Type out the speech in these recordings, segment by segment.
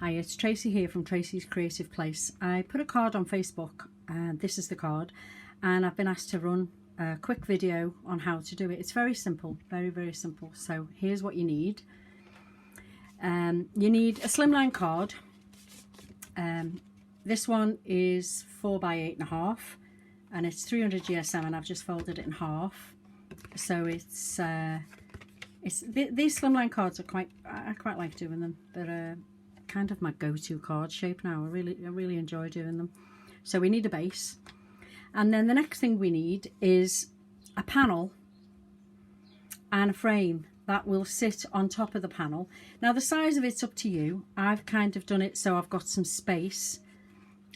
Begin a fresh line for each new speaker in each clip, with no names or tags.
Hi, it's Tracy here from Tracy's Creative Place. I put a card on Facebook, and this is the card, and I've been asked to run a quick video on how to do it. It's very simple, very simple. So here's what you need. You need a slimline card. This one is 4 by 8.5, and it's 300 GSM, and I've just folded it in half. So it's these slimline cards are I quite like doing them. They're kind of my go-to card shape now. I really enjoy doing them. So we need a base, and then the next thing we need is a panel and a frame that will sit on top of the panel. Now the size of it's up to you. I've kind of done it so I've got some space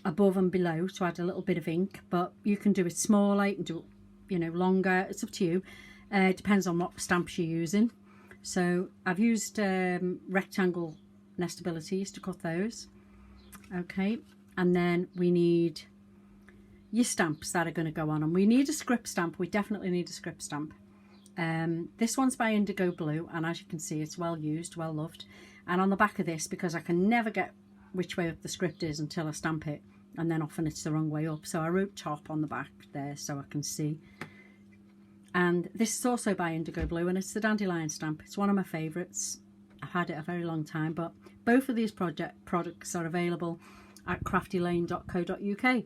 above and below to add a little bit of ink, but you can do it smaller, you can do it, you know, longer. It's up to you. It depends on what stamps you're using. So I've used rectangle nestabilities to cut those. Okay, and then we need your stamps that are going to go on, and we need a script stamp. We definitely need a script stamp. This one's by Indigo Blue, and as you can see, it's well used, well loved. And on the back of this, because I can never get which way up the script is until I stamp it, and then often it's the wrong way up, so I wrote top on the back there so I can see. And this is also by Indigo Blue, and it's the dandelion stamp. It's one of my favourites. I've had it a very long time, but both of these products are available at craftylane.co.uk.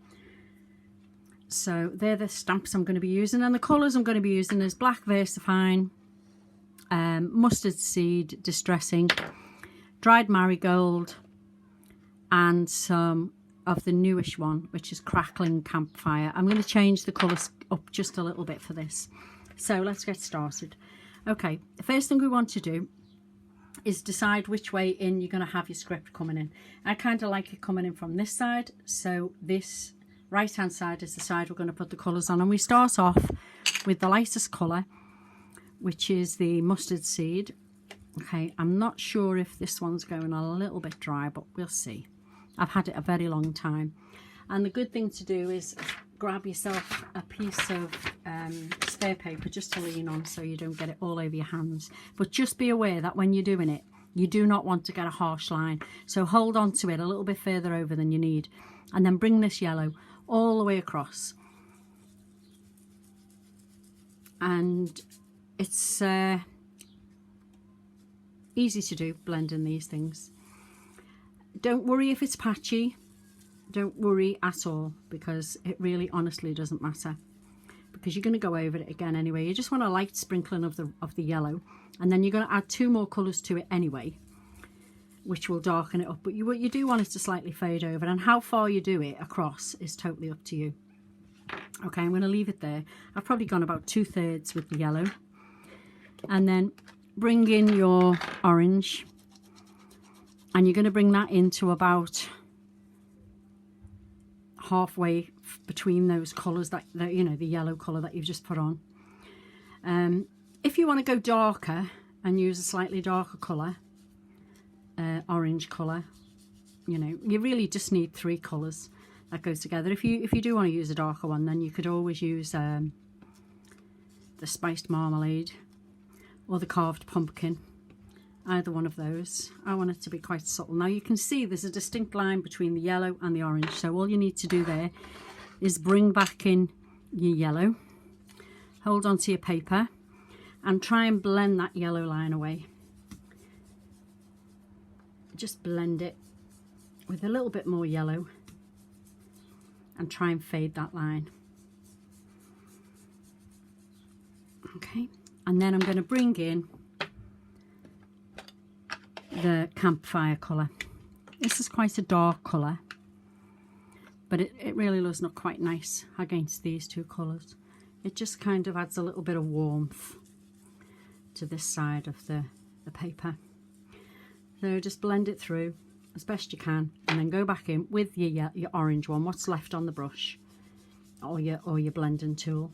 So they're the stamps I'm going to be using, and the colours I'm going to be using is Black Versafine, Mustard Seed Distressing, Dried Marigold, and some of the newish one, which is Crackling Campfire. I'm going to change the colours up just a little bit for this. So let's get started. Okay, the first thing we want to do is decide which way in you're going to have your script coming in. I kind of like it coming in from this side, so this right hand side is the side we're going to put the colours on, and we start off with the lightest colour, which is the Mustard Seed. Okay, I'm not sure if this one's going a little bit dry, but we'll see. I've had it a very long time, and the good thing to do is grab yourself a piece of spare paper just to lean on so you don't get it all over your hands. But just be aware that when you're doing it, you do not want to get a harsh line, so hold on to it a little bit further over than you need, and then bring this yellow all the way across. And it's easy to do, blending these things. Don't worry if it's patchy. Don't worry at all, because it really honestly doesn't matter, because you're going to go over it again anyway. You just want a light sprinkling of the yellow, and then you're going to add 2 more colours to it anyway, which will darken it up. But you do want it to slightly fade over, and how far you do it across is totally up to you. Okay, I'm going to leave it there. I've probably gone about 2/3 with the yellow, and then bring in your orange, and you're going to bring that into about halfway between those colours, that you know, the yellow colour that you've just put on. If you want to go darker and use a slightly darker colour, orange colour, you know, you really just need 3 colours that go together. If you do want to use a darker one, then you could always use the spiced marmalade or the carved pumpkin. Either one of those. I want it to be quite subtle. Now you can see there's a distinct line between the yellow and the orange, so all you need to do there is bring back in your yellow, hold on to your paper, and try and blend that yellow line away. Just blend it with a little bit more yellow and try and fade that line. Okay, and then I'm going to bring in the campfire colour. This is quite a dark colour, but it really does look quite nice against these 2 colours. It just kind of adds a little bit of warmth to this side of the paper. So just blend it through as best you can, and then go back in with your orange one, what's left on the brush, or your blending tool.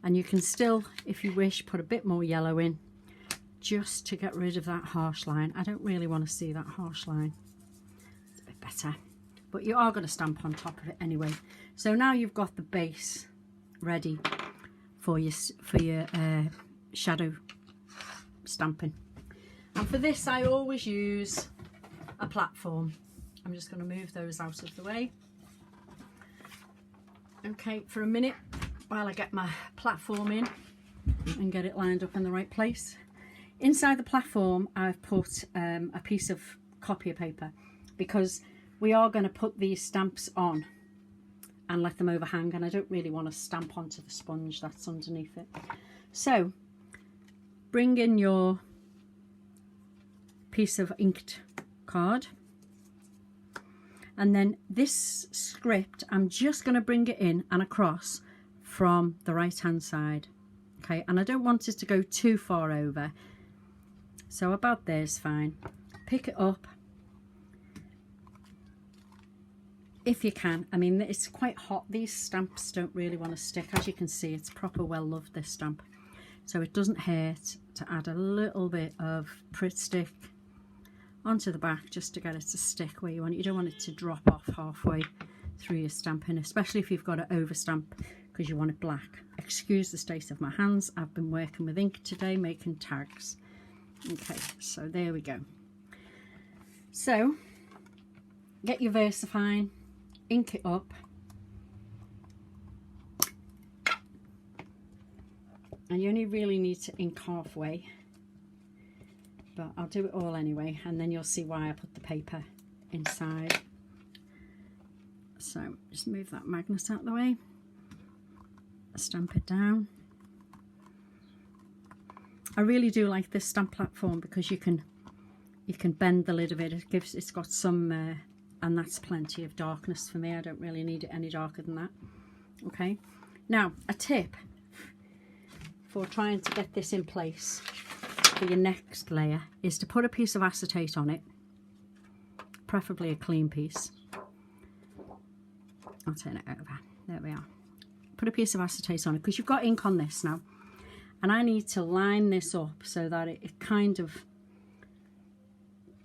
And you can still, if you wish, put a bit more yellow in, just to get rid of that harsh line. I don't really want to see that harsh line. It's a bit better, but you are going to stamp on top of it anyway. So now you've got the base ready for your shadow stamping. And for this I always use a platform. I'm just going to move those out of the way. Okay, for a minute while I get my platform in and get it lined up in the right place. Inside the platform I've put a piece of copier paper, because we are going to put these stamps on and let them overhang, and I don't really want to stamp onto the sponge that's underneath it. So bring in your piece of inked card, and then this script I'm just going to bring it in and across from the right hand side. Okay, and I don't want it to go too far over, so about there's fine. Pick it up if you can. I mean, it's quite hot. These stamps don't really want to stick. As you can see, it's proper well loved, this stamp, so it doesn't hurt to add a little bit of Pritt stick onto the back just to get it to stick where you want it. You don't want it to drop off halfway through your stamping, especially if you've got to over stamp because you want it black. Excuse the state of my hands, I've been working with ink today making tags. Okay, so there we go. So get your VersaFine, ink it up, and you only really need to ink halfway, but I'll do it all anyway, and then you'll see why I put the paper inside. So just move that magnet out of the way, stamp it down. I really do like this stamp platform because you can bend the lid of it. It's got some and that's plenty of darkness for me. I don't really need it any darker than that. Okay, now a tip for trying to get this in place for your next layer is to put a piece of acetate on it, preferably a clean piece. I'll turn it over. There we are. Put a piece of acetate on it because you've got ink on this now, and I need to line this up so that it kind of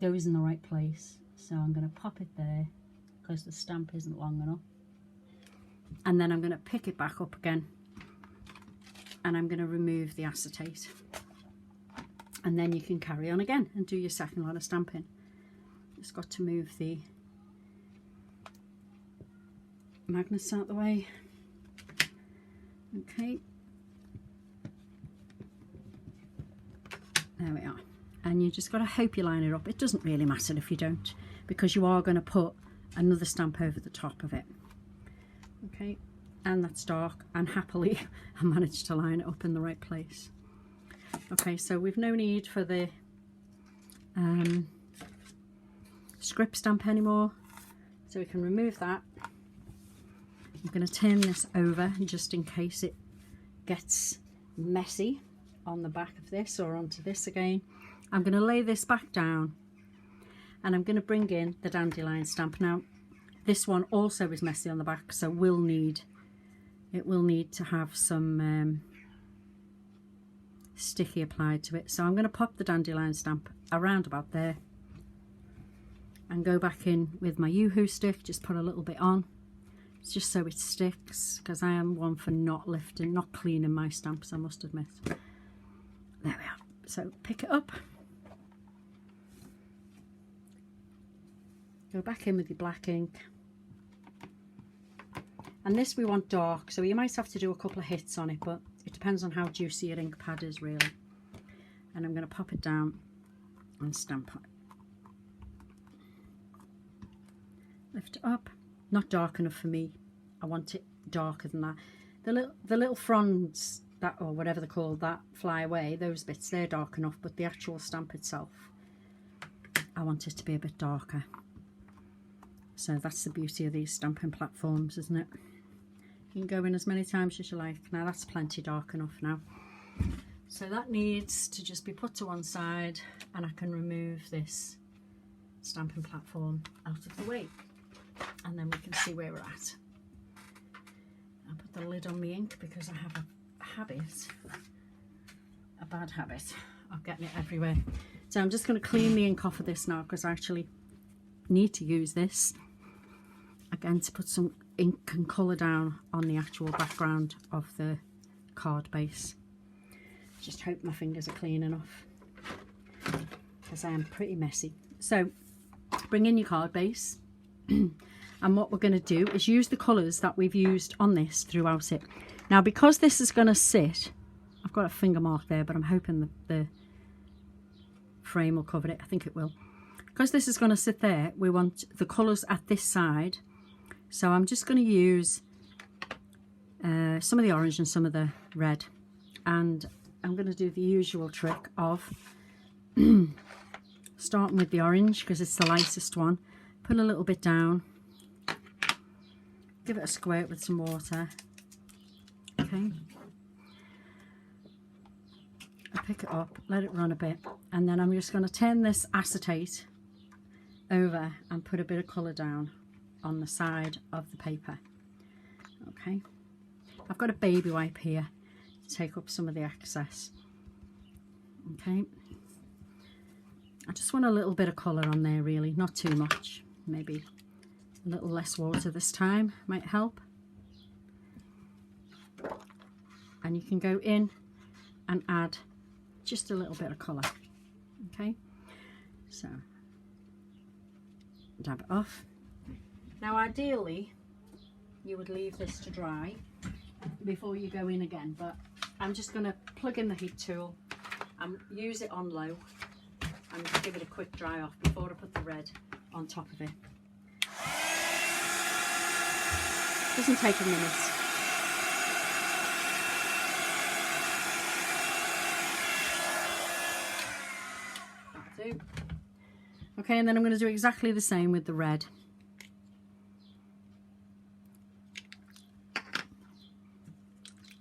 goes in the right place. So I'm going to pop it there because the stamp isn't long enough, and then I'm going to pick it back up again and I'm going to remove the acetate, and then you can carry on again and do your second lot of stamping. Just got to move the magnets out the way. Okay, there we are. And you just got to hope you line it up. It doesn't really matter if you don't, because you are going to put another stamp over the top of it. Okay, and that's dark, and happily I managed to line it up in the right place. Okay, so we've no need for the script stamp anymore, so we can remove that. I'm going to turn this over just in case it gets messy on the back of this or onto this again. I'm going to lay this back down, and I'm going to bring in the dandelion stamp. Now this one also is messy on the back, so it will need to have some sticky applied to it. So I'm going to pop the dandelion stamp around about there and go back in with my Yoo-hoo stick, just put a little bit on. It's just so it sticks, because I am one for not cleaning my stamps, I must admit. There we are. So pick it up, go back in with your black ink, and this we want dark, so you might have to do a couple of hits on it, but it depends on how juicy your ink pad is really. And I'm going to pop it down and stamp on it. Lift it up. Not dark enough for me, I want it darker than that. The little fronds, that, or whatever they're called, that fly away, those bits, they're dark enough, but the actual stamp itself, I want it to be a bit darker. So that's the beauty of these stamping platforms, isn't it? You can go in as many times as you like. Now that's plenty dark enough now. So that needs to just be put to one side, and I can remove this stamping platform out of the way, and then we can see where we're at. I'll put the lid on the ink because I have a bad habit of getting it everywhere. So I'm just going to clean the ink off of this now, because I actually need to use this again to put some ink and colour down on the actual background of the card base. Just hope my fingers are clean enough. because I am pretty messy. So bring in your card base. And what we're going to do is use the colours that we've used on this throughout it. Now, because this is going to sit, I've got a finger mark there, but I'm hoping that the frame will cover it. I think it will. Because this is going to sit there, we want the colours at this side. So I'm just going to use some of the orange and some of the red. And I'm going to do the usual trick of starting with the orange because it's the lightest one. Put a little bit down. Give it a squirt with some water. Okay. I pick it up, let it run a bit, and then I'm just going to turn this acetate over and put a bit of colour down on the side of the paper. Okay. I've got a baby wipe here to take up some of the excess. Okay. I just want a little bit of colour on there, really, not too much. Maybe a little less water this time might help. And you can go in and add just a little bit of colour. Okay, so dab it off. Now ideally you would leave this to dry before you go in again, but I'm just going to plug in the heat tool and use it on low and give it a quick dry off before I put the red on top of it. Doesn't take a minute. That'll do. Okay, and then I'm going to do exactly the same with the red.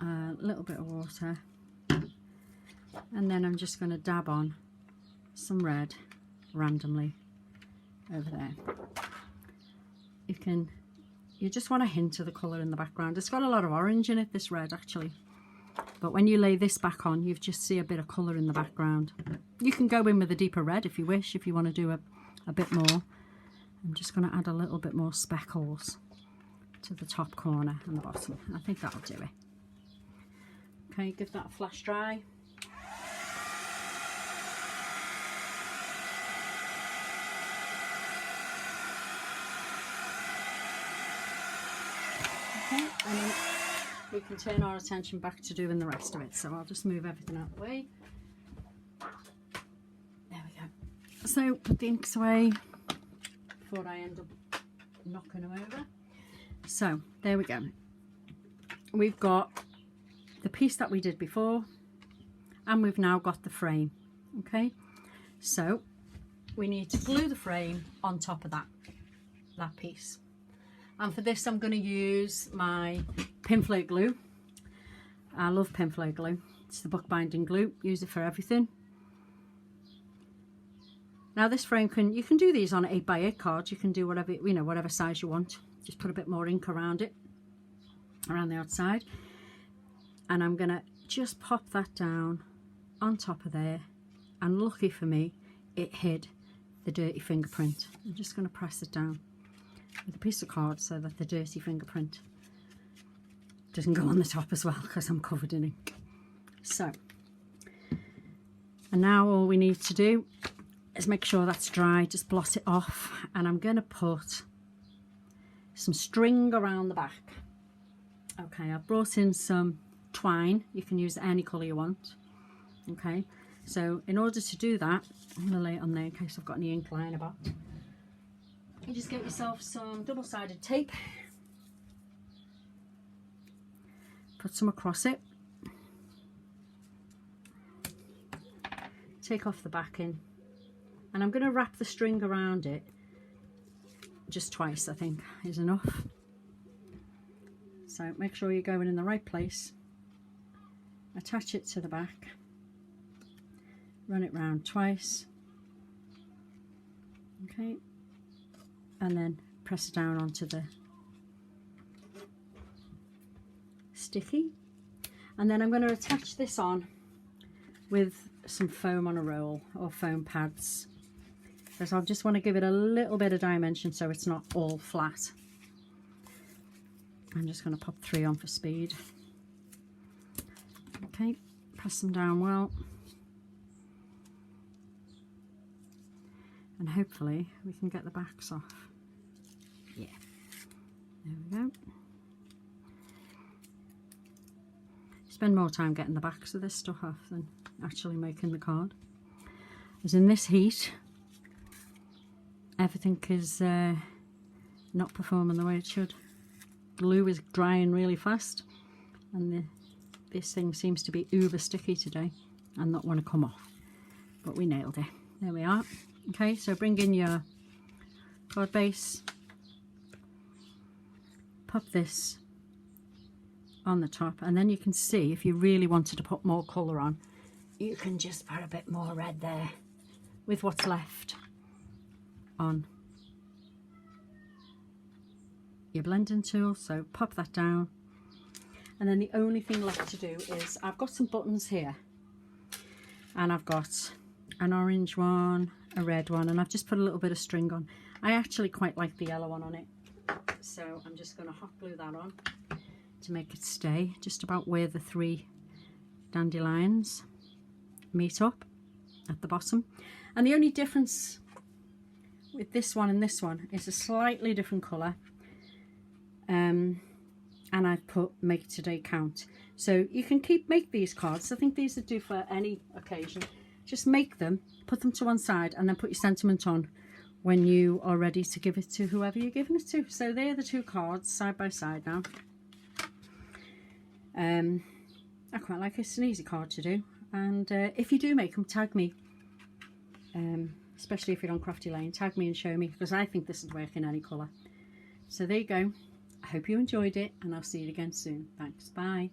A little bit of water, and then I'm just going to dab on some red randomly over there. You just want a hint of the colour in the background. It's got a lot of orange in it, this red actually, but when you lay this back on, you just see a bit of colour in the background. You can go in with a deeper red if you wish, if you want to do a bit more. I'm just going to add a little bit more speckles to the top corner and the bottom. I think that'll do it. Okay, give that a flash dry. Okay, and then we can turn our attention back to doing the rest of it. So I'll just move everything out of the way. There we go. So put the inks away before I end up knocking them over. So there we go. We've got the piece that we did before, and we've now got the frame. Okay, so we need to glue the frame on top of that piece, and for this I'm going to use my pinflake glue. I love pinflake glue. It's the bookbinding glue. Use it for everything. Now this frame you can do these on 8x8 cards. You can do whatever, you know, whatever size you want. Just put a bit more ink around it, around the outside. And I'm going to just pop that down on top of there, and lucky for me it hid the dirty fingerprint. I'm just going to press it down with a piece of card so that the dirty fingerprint doesn't go on the top as well, because I'm covered in ink. So, and now all we need to do is make sure that's dry, just blot it off, and I'm going to put some string around the back. Okay, I've brought in some twine. You can use any colour you want. Okay, so in order to do that, I'm going to lay it on there in case I've got any ink lying about. You just get yourself some double-sided tape, put some across it, take off the backing, and I'm going to wrap the string around it just twice, I think is enough. So make sure you're going in the right place. Attach it to the back, run it round twice, okay, and then press it down onto the sticky, and then I'm going to attach this on with some foam on a roll or foam pads, because I just want to give it a little bit of dimension so it's not all flat. I'm just going to pop 3 on for speed. Okay, press them down well. and hopefully we can get the backs off. Yeah, there we go. Spend more time getting the backs of this stuff off than actually making the card. As in this heat, everything is not performing the way it should. Glue is drying really fast, and this thing seems to be uber sticky today and not want to come off. But we nailed it. There we are. Okay, so bring in your card base, pop this on the top, and then you can see if you really wanted to put more colour on, you can just put a bit more red there with what's left on your blending tool. So pop that down, and then the only thing left to do is I've got some buttons here, and I've got an orange one, a red one, and I've just put a little bit of string on. I actually quite like the yellow one on it, so I'm just going to hot glue that on to make it stay just about where the 3 dandelions meet up at the bottom. And the only difference with this one and this one is a slightly different colour, and I've put make today count. So you can make these cards. I think these would do for any occasion. Just make them, put them to one side, and then put your sentiment on when you are ready to give it to whoever you're giving it to. So they're the 2 cards side by side now. I quite like it. It's an easy card to do, and if you do make them, tag me, especially if you're on Crafty Lane, tag me and show me, because I think this would work in any colour. So there you go. I hope you enjoyed it, and I'll see you again soon. Thanks, bye.